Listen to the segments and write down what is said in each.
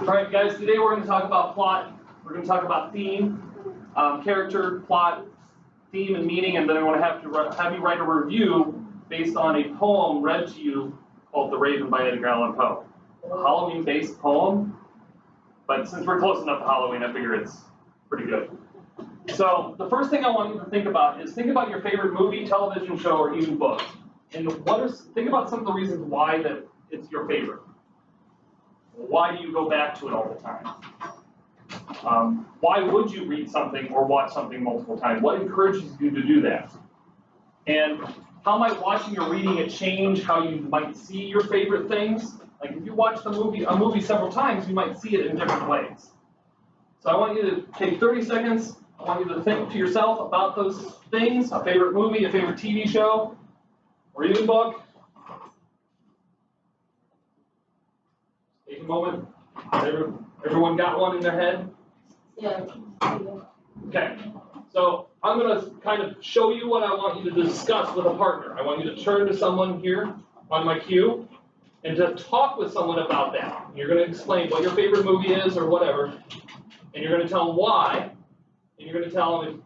All right, guys, today we're going to talk about plot. We're going to talk about theme, character, plot, theme, and meaning, and then I want to have you write a review based on a poem read to you called The Raven by Edgar Allen Poe. A Halloween-based poem, but since we're close enough to Halloween, I figure it's pretty good. So the first thing I want you to think about is think about your favorite movie, television show, or even book. And think about some of the reasons why that it's your favorite. Why do you go back to it all the time? Why would you read something or watch something multiple times? What encourages you to do that? And how might watching or reading it change how you might see your favorite things? Like if you watch a movie several times, you might see it in different ways. So I want you to take 30 seconds. I want you to think to yourself about those things, a favorite movie, a favorite TV show, or even book. Take a moment. Everyone got one in their head? Yeah. Okay. So I'm going to kind of show you what I want you to discuss with a partner. I want you to turn to someone here on my cue and to talk with someone about that. You're going to explain what your favorite movie is or whatever, and you're going to tell them why, and you're going to tell them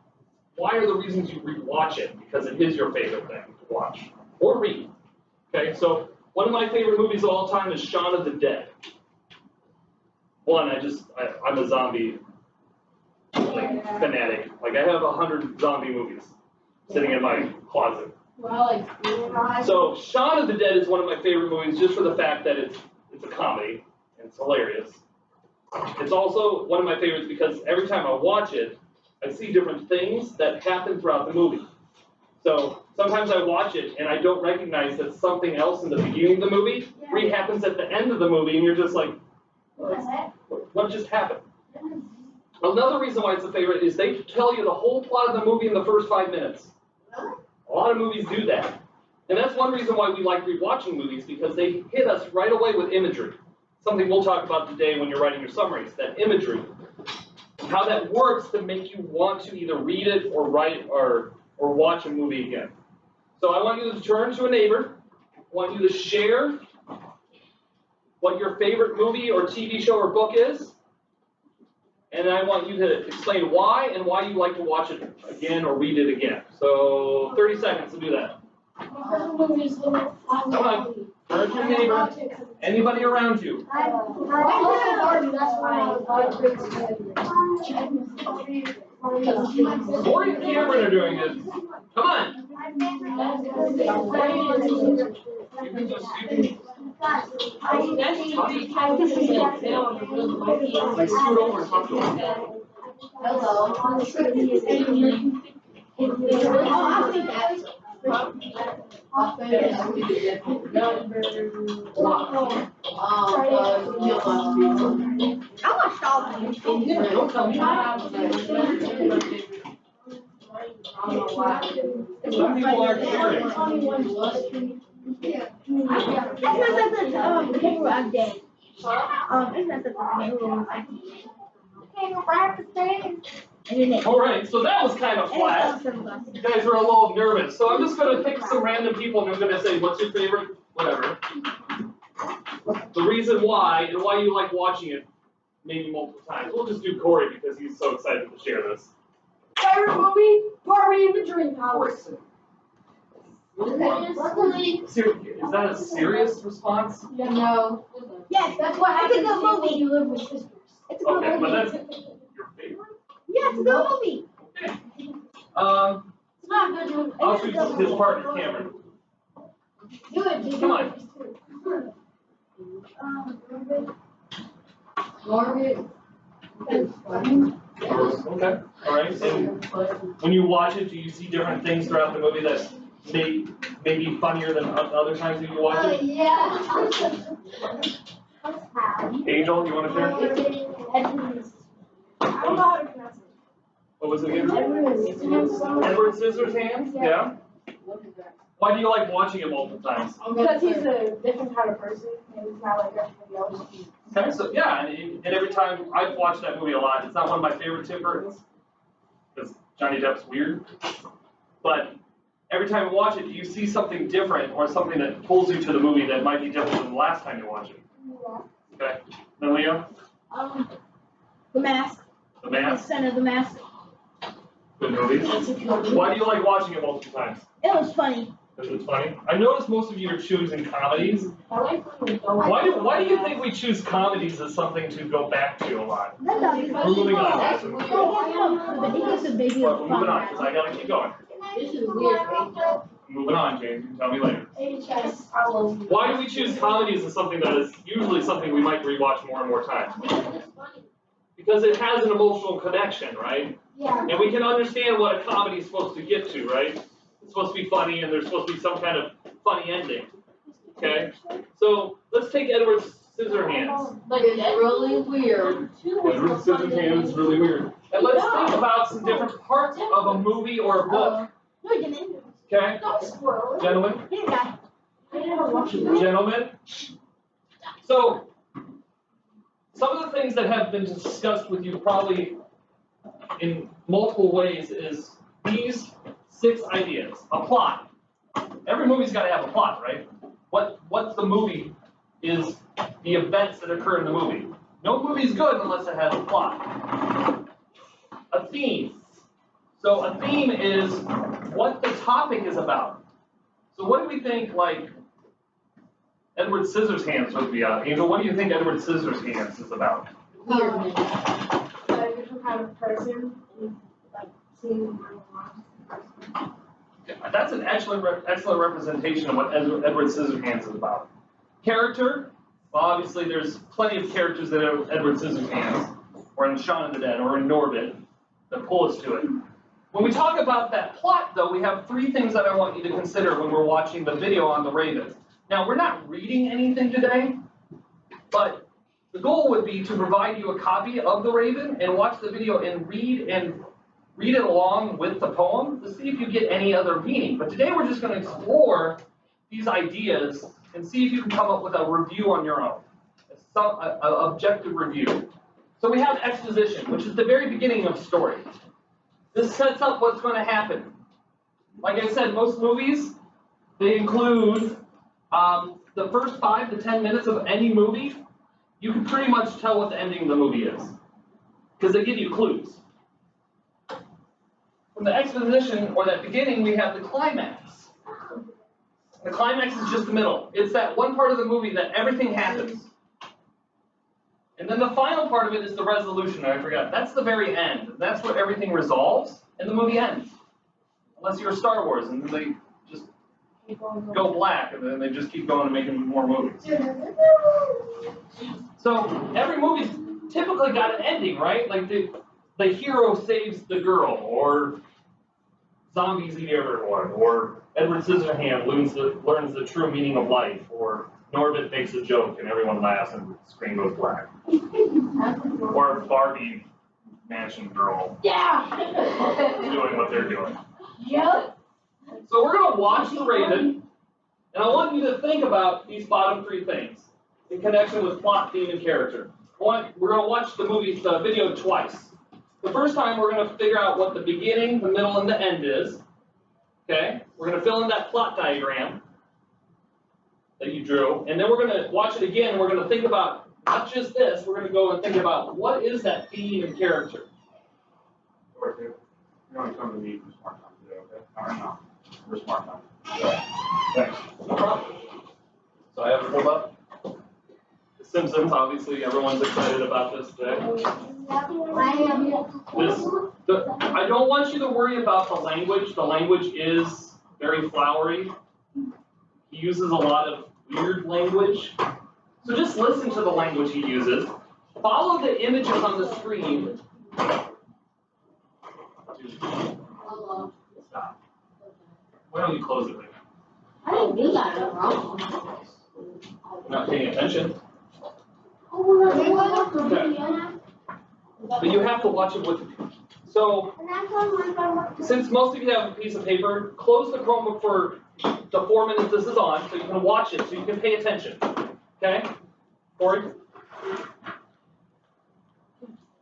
why are the reasons you rewatch it, because it is your favorite thing to watch or read. Okay, so one of my favorite movies of all time is Shaun of the Dead. One, I'm a zombie fanatic. Like I have 100 zombie movies sitting in my closet. So Shaun of the Dead is one of my favorite movies just for the fact that it's a comedy and it's hilarious. It's also one of my favorites because every time I watch it, I see different things that happen throughout the movie. So sometimes I watch it and I don't recognize that something else in the beginning of the movie happens at the end of the movie, and you're just like, what just happened? Another reason why it's a favorite is they tell you the whole plot of the movie in the first 5 minutes. A lot of movies do that. And that's one reason why we like rewatching movies, because they hit us right away with imagery. Something we'll talk about today when you're writing your summaries, that imagery. How that works to make you want to either read it or write or watch a movie again. So I want you to turn to a neighbor. I want you to share what your favorite movie or TV show or book is. And I want you to explain why and why you like to watch it again or read it again. So 30 seconds to do that. Come on, turn to your neighbor. Anybody around you. Corey and Cameron are doing it. Come on. Like scoot over and talk to him. Hello. I watched all of them. Don't tell me. Some people aren't sharing. All right, so that was kind of flat. You guys were a little nervous. So I'm just going to pick some random people and I'm going to say, what's your favorite, whatever. The reason why and why you like watching it maybe multiple times. We'll just do Corey because he's so excited to share this. Favorite movie? Barbie and the Dream House. Is that a serious response? Yeah. No. Yes, That's what happens it's a good movie. when you live with sisters. It's a good Okay, but movie. that's your favorite? Yeah, it's a good movie. Okay. It's not a good movie. I'll choose his partner, Cameron. Do it. Just Come do on. it. Margaret. Okay. All right. And when you watch it, do you see different things throughout the movie that may be funnier than other times that you watch it? Yeah. Angel, you want to share? I don't know how to pronounce it. What was it again? Edward. Edward Scissorhands? Yeah. Why do you like watching it multiple times? Because he's a different kind of person, and he's not like everybody else. Okay, so yeah, and every time I've watched that movie a lot, it's not one of my favorite Tim Burtons, because Johnny Depp's weird. But every time you watch it, do you see something different or something that pulls you to the movie that might be different than the last time you watch it? Yeah. Okay. Then Leo? The Mask. The The Mask. Center of the Mask. Good movie. Why do you like watching it multiple times? It was funny. Because it's funny. I noticed most of you are choosing comedies. Why do you think we choose comedies as something to go back to a lot? That dog is We're moving on, guys. But he gives a baby We're a moving on, fun. because I gotta keep going. This is weird. Moving on, James. You can tell me later. Yes, I love you. Why do we choose comedies as something that is usually something we might rewatch more and more times? Because it has an emotional connection, right? Yeah. And we can understand what a comedy is supposed to get to, right? It's supposed to be funny, and there's supposed to be some kind of funny ending. Okay? So let's take Edward Scissorhands. Like, it's really weird. Edward Scissorhands is really weird. And let's think about some different parts of a movie or a book. No, he didn't. Okay? Don't squirrel. Gentlemen? He didn't die. Gentlemen? So, some of the things that have been discussed with you probably in multiple ways is these 6 ideas. A plot. Every movie's got to have a plot, right? What's the movie is the events that occur in the movie. No movie's good unless it has a plot. A theme. So a theme is what the topic is about. So what do we think, like, Edward Scissorhands would be about? Angel, what do you think Edward Scissorhands is about? Weirdness. A different kind of person. Like, seeing That's an excellent representation of what Edward Scissorhands is about. Character, well, obviously there's plenty of characters that are Edward Scissorhands, or in Shaun of the Dead, or in Norbit, that pull us to it. When we talk about that plot, though, we have 3 things that I want you to consider when we're watching the video on the Raven. Now, we're not reading anything today, but the goal would be to provide you a copy of the Raven and watch the video and read it along with the poem to see if you get any other meaning. But today we're just going to explore these ideas and see if you can come up with a review on your own, an objective review. So we have exposition, which is the very beginning of story. This sets up what's going to happen. Like I said, most movies, they include the first 5 to 10 minutes of any movie. You can pretty much tell what the ending of the movie is, because they give you clues. From the exposition, or that beginning, we have the climax. The climax is just the middle. It's that one part of the movie that everything happens. And then the final part of it is the resolution, I forgot. That's the very end. That's where everything resolves, and the movie ends. Unless you're Star Wars, and then they just go black, and then they just keep going and making more movies. So every movie's typically got an ending, right? Like the hero saves the girl, or zombies eat everyone, or Edward Scissorhands learns the true meaning of life, or Norbit makes a joke and everyone laughs and the screen goes black. Or Barbie Mansion Girl doing what they're doing. Yep. So we're going to watch The Raven, and I want you to think about these bottom 3 things in connection with plot, theme, and character. We're going to watch the video twice. The first time we're going to figure out what the beginning, the middle, and the end is. Okay? We're going to fill in that plot diagram that you drew, and then we're going to watch it again, and we're going to think about not just this, we're going to go and think about what is that theme and character. You're only coming to me for smart time today, okay? All right, no. For smart time. Yeah. Thanks. No problem. So I have it pulled up. The Simpsons, obviously, everyone's excited about this today. I don't want you to worry about the language. The language is very flowery. He uses a lot of weird language. So just listen to the language he uses. Follow the images on the screen. Stop. Why don't you close it later? I didn't do that wrong. You're not paying attention. But you have to watch it with me. So, since most of you have a piece of paper, close the Chromebook for the 4 minutes this is on, so you can watch it, so you can pay attention. Okay? Corey?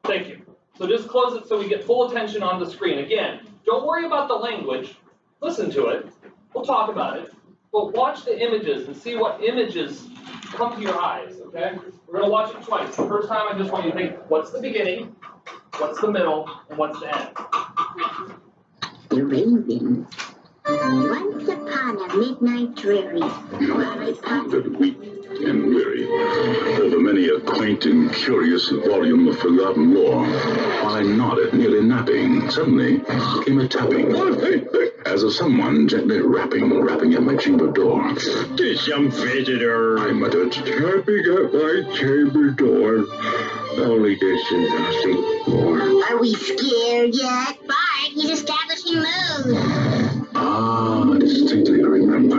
Thank you. So just close it so we get full attention on the screen. Again, don't worry about the language. Listen to it. We'll talk about it. But watch the images and see what images come to your eyes, okay? We're gonna watch it twice. The first time I just want you to think, what's the beginning, what's the middle, and what's the end? The Raven. Once upon a midnight dreary, while I pondered weak and weary over many a quaint and curious volume of forgotten lore, while I nodded, nearly napping, suddenly came a tapping, as of someone gently rapping at my chamber door. "'Tis some visitor," I muttered, "tapping at my chamber door. Only this and nothing more." Are we scared yet? Bart, he's establishing mood. Ah, distinctly I remember.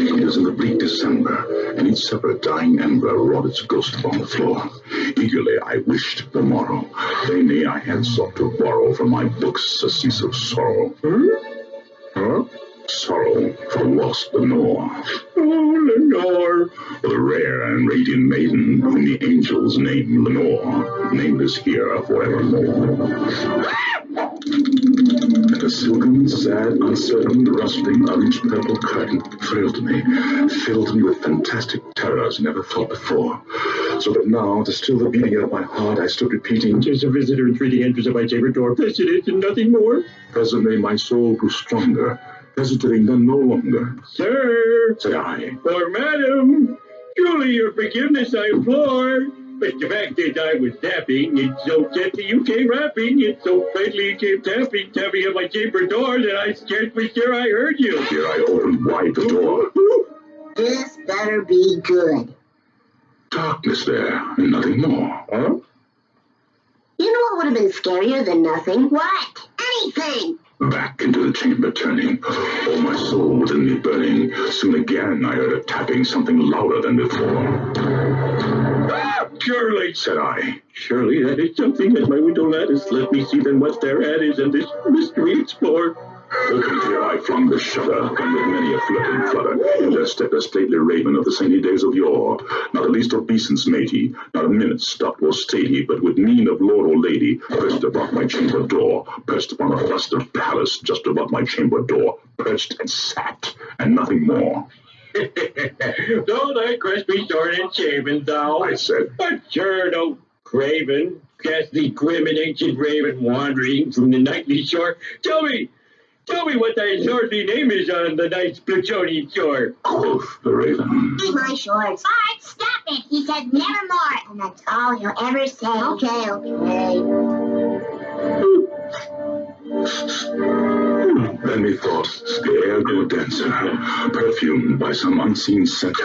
It was in the bleak December, and each separate dying ember wrought its ghost upon the floor. Eagerly I wished the morrow. Vainly I had sought to borrow from my books a cease of sorrow. Huh? Sorrow for lost Lenore. Oh, Lenore, for the rare and radiant maiden whom the angels name Lenore, nameless here forevermore. And a silken, sad, uncertain rustling of each purple curtain thrilled me, filled me with fantastic terrors never felt before. So that now, to still the beating of my heart, I stood repeating, "'Tis a visitor entreating entrance of my chamber door. Blessed is and nothing more." Presently my soul grew stronger, hesitating then no longer. "Sir," said I, "or madam, surely your forgiveness I implore. But the fact is I was napping, and so gently you came rapping, and so faintly you came tapping at my chamber door that I scarce was sure I heard you." Here I opened wide the door. This better be good. Darkness there, and nothing more. Huh? You know what would have been scarier than nothing? What? Anything! Back into the chamber turning, all my soul within me burning. Soon again I heard a tapping, something louder than before. "Ah, surely," said I, "surely that is something at my window lattice. Let me see then what thereat is, and this mystery explore." Open here I flung the shutter, and with many a flirt and flutter, in there stepped a stately raven of the saintly days of yore. Not the least obeisance made he, not a minute stopped or stayed he, but with mien of lord or lady, perched above my chamber door, perched upon a bust of Pallas just above my chamber door, perched and sat, and nothing more. "Though thy crest be short and shaven, thou," I said, "but sure no craven, ghastly grim and ancient raven wandering from the nightly shore. Tell me what thy lordly name is on the night's Plutonian shore." Quoth the raven, Leave my shorts. Bart, stop it! He said nevermore, and that's all he'll ever say. Okay. Then methought the air grew denser, perfumed by some unseen scent.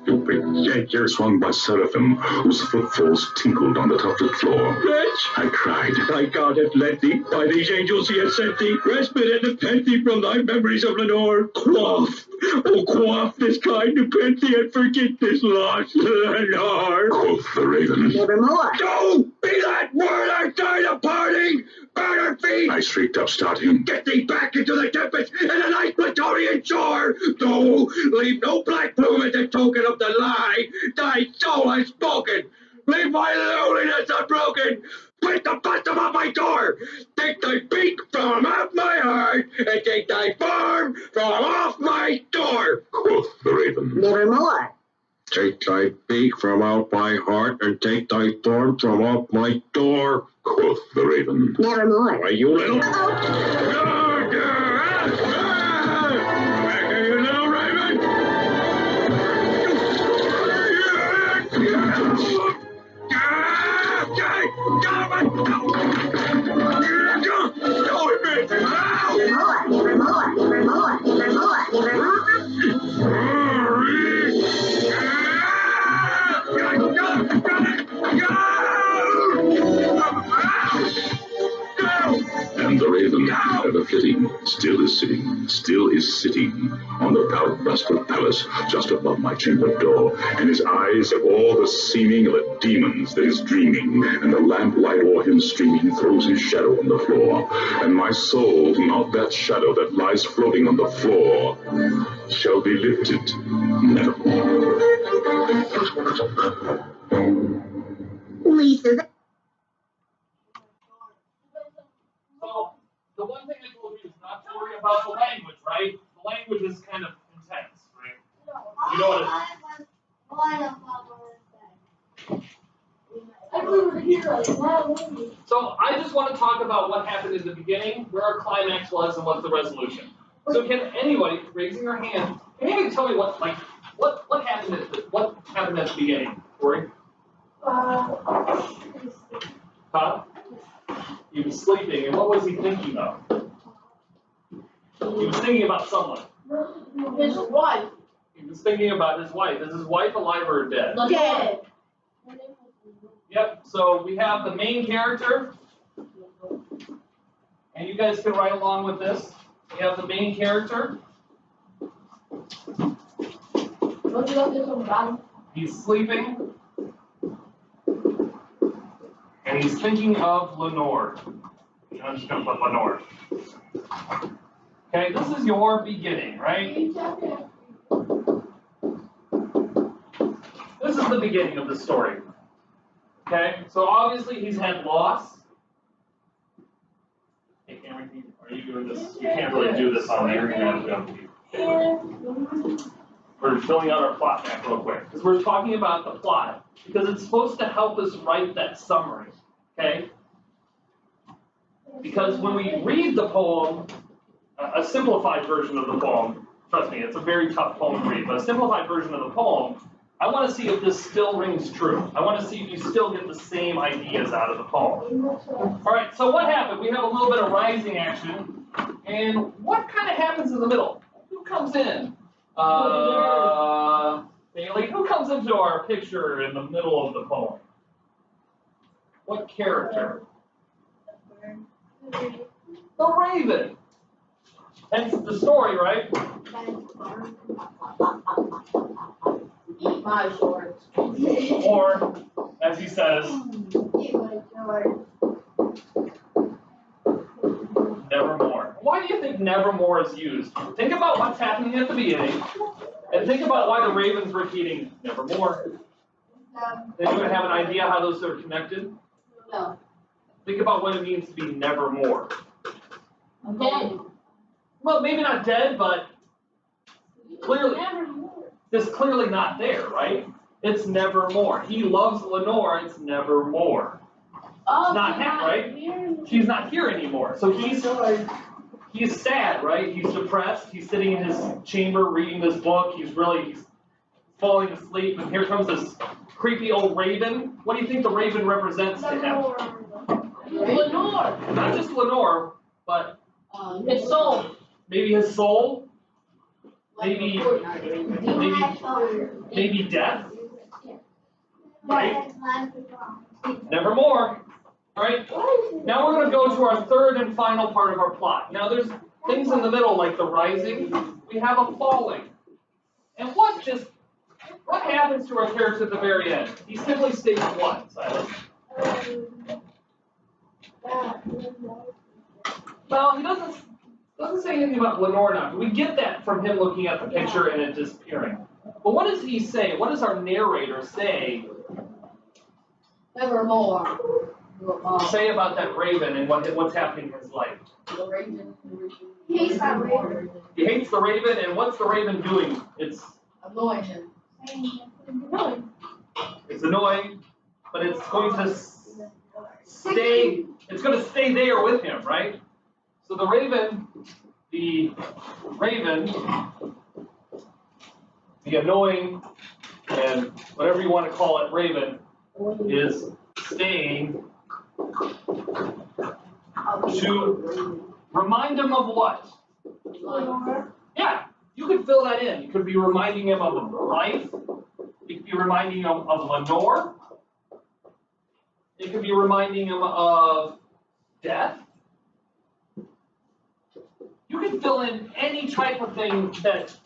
Stupid censure, swung by seraphim, whose footfalls tinkled on the tufted floor. "Wretch," I cried, "thy God hath led thee, by these angels he hath sent thee, respite and repent thee from thy memories of Lenore. Quaff, oh quaff this kind nepenthe, and forget this lost Lenore." Quoth the raven, Nevermore. "Don't be that word outside of parting! Burn feet!" I shrieked up, starting. "Get thee back into the tempest and the night Plutonian shore! No, leave no black plume as a token of the lie thy soul has spoken! Leave my loneliness unbroken! Quit the bottom of my door! Take thy beak from off my heart, and take thy form from off my door!" Quoth the raven, Nevermore. "Take thy beak from out my heart, and take thy thorn from off my door." Quoth the raven, Nevermore. "Why, you little... Uh-oh. Back here, you little raven! And the raven, ever flitting, still is sitting on the proud bust of Pallas just above my chamber door, and his eyes have all the seeming of a demon's that is dreaming, and the lamplight o'er him streaming throws his shadow on the floor, and my soul, not that shadow that lies floating on the floor, shall be lifted nevermore. Lisa, So, the one thing I told you is not to worry about the language, right? The language is kind of intense, right? You know what it is? So I just want to talk about what happened in the beginning, where our climax was, and what's the resolution. So can anybody, raising their hand, can anybody tell me what happened at the beginning, Corey? Huh? He was sleeping, and what was he thinking of? He was thinking about someone. His wife. He was thinking about his wife. Is his wife alive or dead? Dead. Yep, so we have the main character, and you guys can write along with this. We have the main character. He's sleeping, and he's thinking of Lenore. I'm just going to put Lenore. Okay, this is your beginning, right? This is the beginning of the story. Okay, so obviously he's had loss. Hey Cameron, are you doing this? You can't really do this on the internet. We're filling out our plot map real quick because we're talking about the plot because it's supposed to help us write that summary. Okay? Because when we read the poem, a simplified version of the poem, trust me, it's a very tough poem to read, but a simplified version of the poem, I want to see if this still rings true. I want to see if you still get the same ideas out of the poem. All right, so what happened? We have a little bit of rising action, and what kind of happens in the middle? Who comes in? Bailey, who comes into our picture in the middle of the poem? What character? The raven. Hence the story, right? Eat my shorts. Or, as he says, nevermore. Why do you think nevermore is used? Think about what's happening at the beginning, and think about why the raven's repeating nevermore. Anyone have an idea how those are connected? No. Think about what it means to be nevermore. Dead. Well, maybe not dead, but clearly, it's clearly not there, right? It's nevermore. He loves Lenore, it's nevermore. Oh, It's not him, right? She's not here anymore. So he's sad, right? He's depressed. He's sitting in his chamber reading this book. He's falling asleep. And here comes this creepy old raven. What do you think the raven represents to him? Lenore. Not just Lenore, but His soul. maybe his soul. Maybe death. Right? Nevermore. All right. Now we're going to go to our third and final part of our plot. Now there's things in the middle like the rising. We have a falling. And what happens to our character at the very end? He simply states what, Silas? Well, he doesn't say anything about Lenore now. We get that from him looking at the picture and it disappearing. But what does he say? What does our narrator say? Nevermore. Say about that raven and what's happening in his life. The raven. He hates that raven. He hates the raven, and what's the raven doing? It's Annoying him. It's annoying, but it's going to stay. It's going to stay there with him, right? So the raven, the annoying, and whatever you want to call it, raven, is staying to remind him of what? Yeah, you could fill that in. You could be reminding him of life. You could be reminding him of Lenore. It could be reminding him of death. You can fill in any type of thing that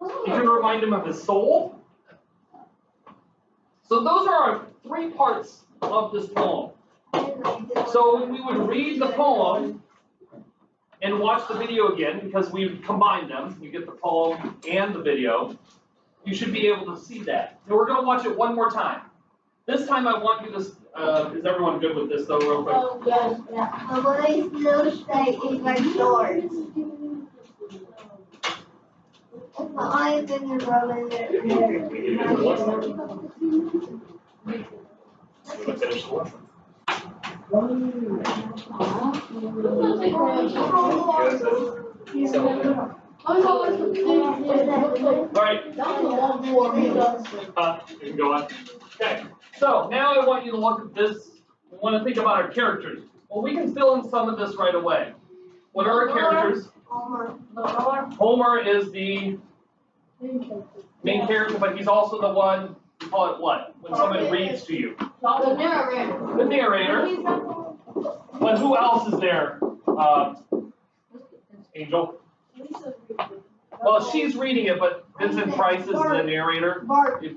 you can remind him of his soul. So those are our three parts of this poem. So when we would read the poem and watch the video again, because we've combined them, you get the poem and the video, you should be able to see that. And we're going to watch it one more time. This time I want you to, is everyone good with this though, real quick? Oh, yes, yeah. The boys still stay in my shorts. That's the only thing that's wrong in there. Finish the lesson. Alright. You can go on. Okay, so now I want you to look at this. We want to think about our characters. Well, we can fill in some of this right away. What are our characters? Homer is the main character, but he's also the one, we call it what? When someone reads to you. The narrator. The narrator. But who else is there? Angel? Well, she's reading it, but Vincent Price is the narrator.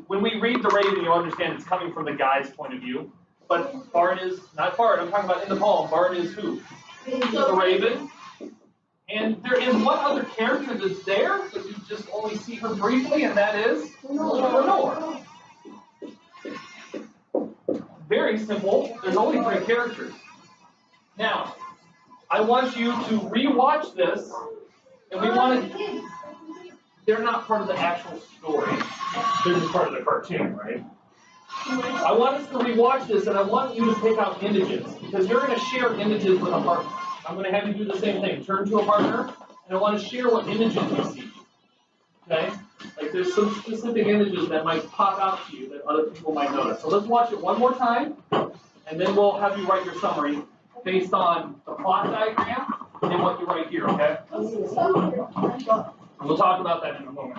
When we read The Raven, you'll understand it's coming from the guy's point of view. But Bart is, not Bart, I'm talking about in the poem. Bart is who? The Raven. And there is one other character that's there, but you just only see her briefly, and that is Lenore. Very simple. There's only 3 characters. Now, I want you to rewatch this, and we want to. They're not part of the actual story. They're just part of the cartoon, right? I want us to rewatch this, and I want you to pick out images, because you're going to share images with a partner. I'm going to have you do the same thing. Turn to a partner, and I want to share what images you see. Okay? Like there's some specific images that might pop out to you that other people might notice. So let's watch it one more time, and then we'll have you write your summary based on the plot diagram and what you write here, okay? We'll talk about that in a moment.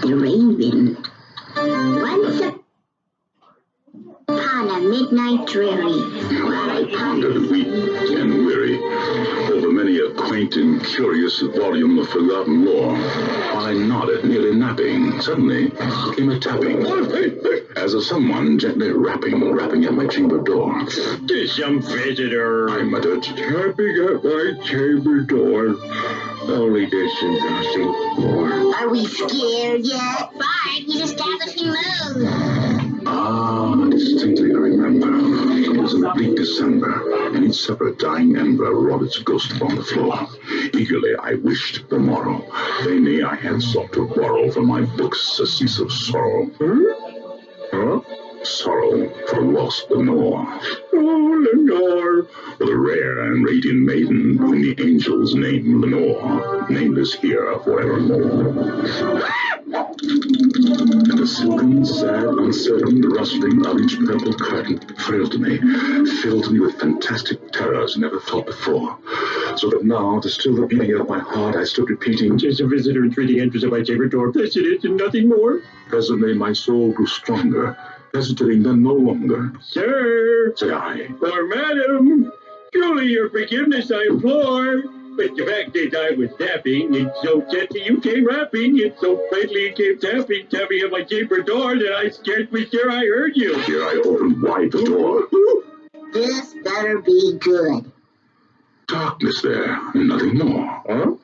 The Raven. Once upon a midnight dreary, While I pondered, weak and weary, over many a quaint and curious volume of forgotten lore, while I nodded, nearly napping, suddenly came a tapping, as of someone gently rapping at my chamber door. "'Tis some visitor," I muttered, tapping at my chamber door. Only this and nothing more. are we scared yet? Bart, he's establishing mood. Ah, distinctly I remember. It was in the bleak December, and each separate dying ember wrought its ghost upon the floor. Eagerly I wished the morrow. Vainly I had sought to borrow from my books surcease of sorrow. Huh? Sorrow for lost Lenore. Oh, Lenore. For the rare and radiant maiden whom the angels name Lenore, nameless here forevermore. And the silken, sad, uncertain rustling of each purple curtain filled me with fantastic terrors never felt before. So that now, to still the beating of my heart, I stood repeating, "'Tis a visitor entreating entrance of my chamber door. Blessed it and nothing more." Presently my soul grew stronger, hesitating then no longer. "Sir," Said I, or madam, surely your forgiveness I implore. But the fact is I was napping, and so gently you came rapping, and so plainly you came tapping at my chamber door that I scarce was sure I heard you. here I opened wide the door. This better be good. Darkness there, and nothing more. Huh?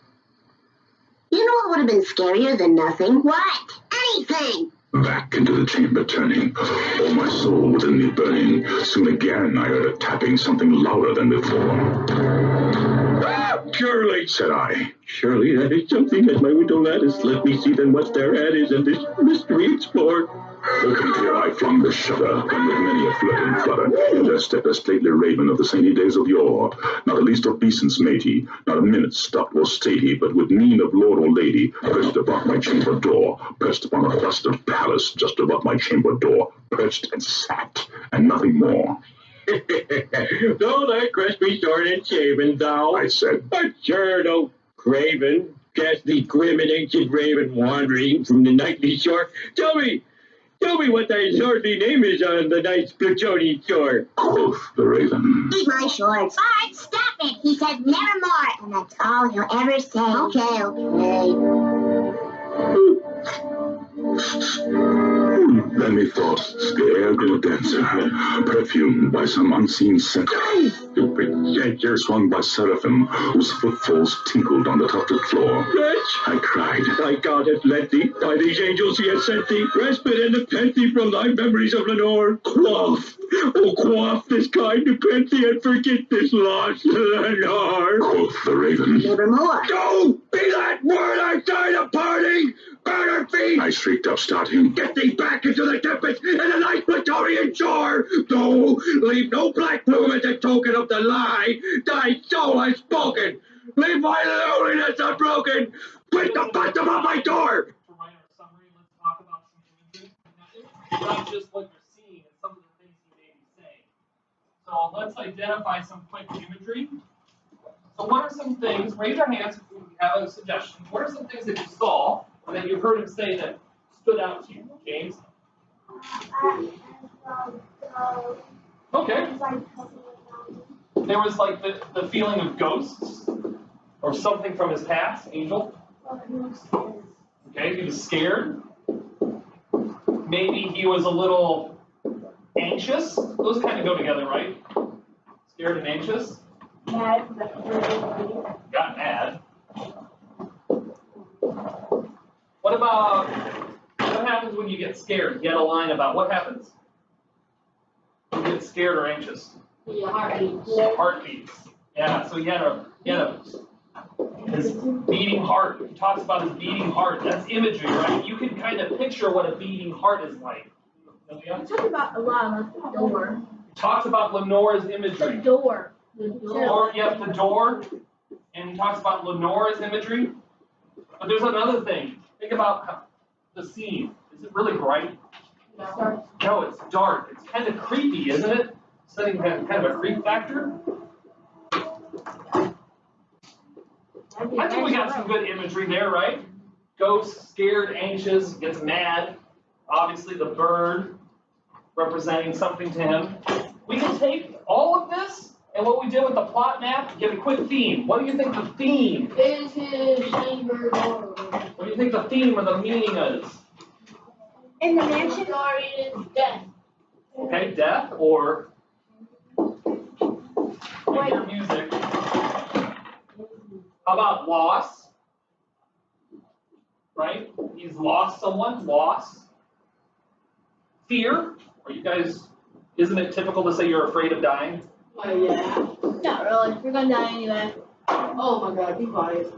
You know what would have been scarier than nothing? What? Anything! Back into the chamber turning, all my soul within me burning. Soon again I heard a tapping, something louder than before. Surely, Said I, surely that is something at my window lattice. Let me see then what thereat is, and this mystery explore. open here I flung the shutter, and with many a flirt and flutter, in there stepped a stately raven of the saintly days of yore. Not the least obeisance made he, not a minute stopped or stayed he, but with mien of lord or lady, perched above my chamber door, perched upon a bust of Pallas, just above my chamber door, perched and sat, and nothing more. Though thy crest be short and shaven, thou, I said, but sure no craven, ghastly grim and ancient raven wandering from the nightly shore. Tell me what thy lordly name is on the night's Plutonian shore. quoth the raven. Eat my shorts. Bart, stop it! He said nevermore, and that's all he'll ever say. Okay. Then methought the air grew denser, perfumed by some unseen scent. Stupid censer swung by seraphim, whose footfalls tinkled on the tufted floor. Wretch, I cried, thy God hath led thee, by these angels he hath sent thee, respite and nepenthe from thy memories of Lenore. Quaff this kind nepenthe and forget this lost Lenore. quoth the raven. Nevermore. No, be that word outside of parting, better be me! I shrieked up, starting. Get thee back into the tempest and the nice Praetorian shore! Go, leave no black plume as a token of the lie thy soul has spoken! Leave my loneliness unbroken! Quit the bottom of my door! To write our summary, let's talk about some imagery. It's not just what you're seeing, it's some of the things you may be saying. So let's identify some quick imagery. So what are some things, raise your hands if you have a suggestion. What are some things that you saw or that you heard him say that stood out to you, James? Okay. There was like the feeling of ghosts or something from his past, Angel. Okay, he was scared. Maybe he was a little anxious. Those kind of go together, right? Scared and anxious. Got mad. What happens when you get scared? You had a line about what happens when you get scared or anxious. Your heartbeats. Heartbeats. Yeah, so he had his beating heart. He talks about his beating heart. That's imagery, right? You can kind of picture what a beating heart is like. He talks about a lot of the door. He talks about Lenore's imagery. The door. Yep, the door. And he talks about Lenore's imagery. But there's another thing. Think about the scene. Is it really bright? No, it's dark. It's kind of creepy, isn't it? Setting kind of a creep factor. I think we got some good imagery there, right? Ghost, scared, anxious, gets mad. Obviously the bird representing something to him. We can take all of this and what we did with the plot map, get a quick theme. What do you think the theme? Is his chamber door. What do you think the theme or the meaning is? In the mansion story is death. Okay, death or your music. How about loss? Right? He's lost someone, loss. Fear. Are you guys, isn't it typical to say you're afraid of dying? Oh yeah. Not really. You're gonna die anyway. Oh my god, be quiet.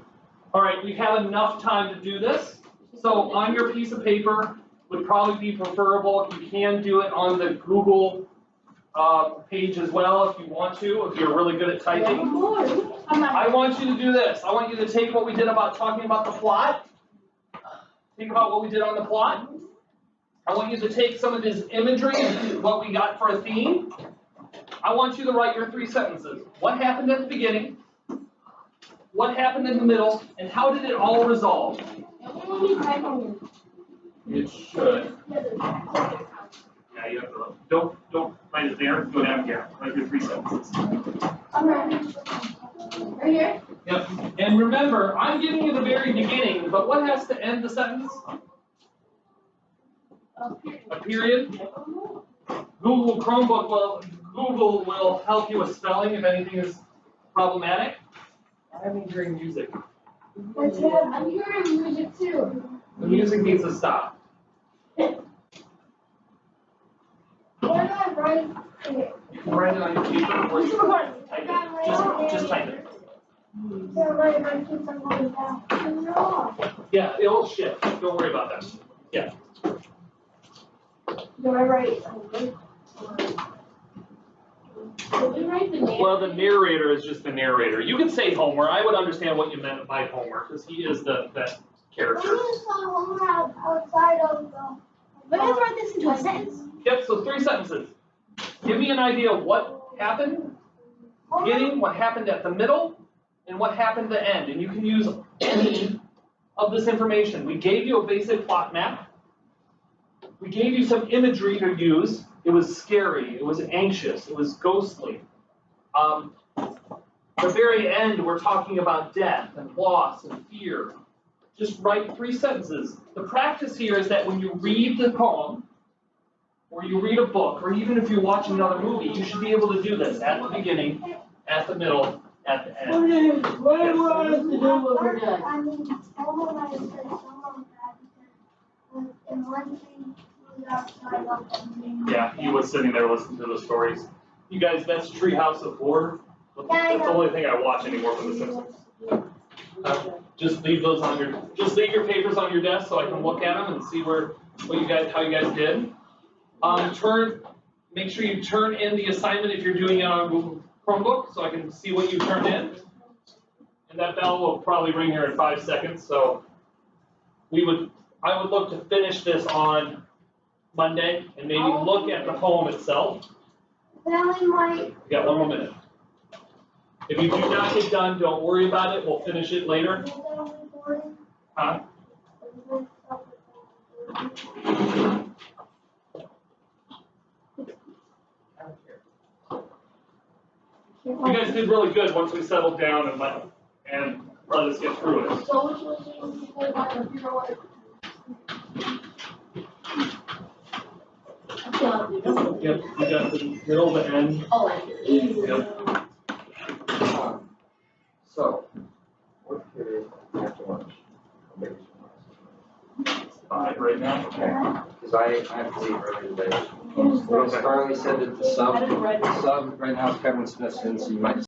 All right, we have enough time to do this. So on your piece of paper would probably be preferable. If you can do it on the Google page as well if you want to, if you're really good at typing. I want you to do this. I want you to take what we did about talking about the plot. Think about what we did on the plot. I want you to take some of this imagery and what we got for a theme. I want you to write your 3 sentences. What happened at the beginning? What happened in the middle? And how did it all resolve? It should. Yeah, you have to look. Don't write it there. Go down here. Write your 3 sentences. Right here? Yep. And remember, I'm giving you the very beginning, but what has to end the sentence? A period. Google will help you with spelling if anything is problematic. I'm hearing music. I'm hearing music too. The music needs to stop. What am I writing? You can write it on your paper or you can type it. Just type it. Yeah, it'll shift. Don't worry about that. Yeah. Do I write? Well, the narrator is just the narrator. You can say Homer. I would understand what you meant by Homer because he is that character. Outside of the. But let's write this into a sentence. Yep. So 3 sentences. Give me an idea of what happened, beginning, what happened at the middle, and what happened at the end. And you can use any of this information. We gave you a basic plot map. We gave you some imagery to use. It was scary. It was anxious. It was ghostly. The very end, we're talking about death and loss and fear. Just write 3 sentences. The practice here is that when you read the poem, or you read a book, or even if you watch another movie, you should be able to do this at the beginning, at the middle, at the end. Yeah, he was sitting there listening to the stories. You guys, that's Treehouse of Horror. That's the only thing I watch anymore from The Simpsons. Just leave those on your papers on your desk so I can look at them and see how you guys did. Make sure you turn in the assignment if you're doing it on Google Chromebook so I can see what you turned in. And that bell will probably ring here in 5 seconds. So I would look to finish this on Monday and maybe look at the poem itself. You got 1 more minute. If you do not get done, don't worry about it. We'll finish it later. Huh? You guys did really good once we settled down and let us get through it. So which was you play by computer what? Yep, you got the middle to end. Oh, I see. Yep. So, what period after lunch? 5 right now. Okay, because I have to leave early today. Well, Starley said that the sub right now is Kevin Smithson, so you might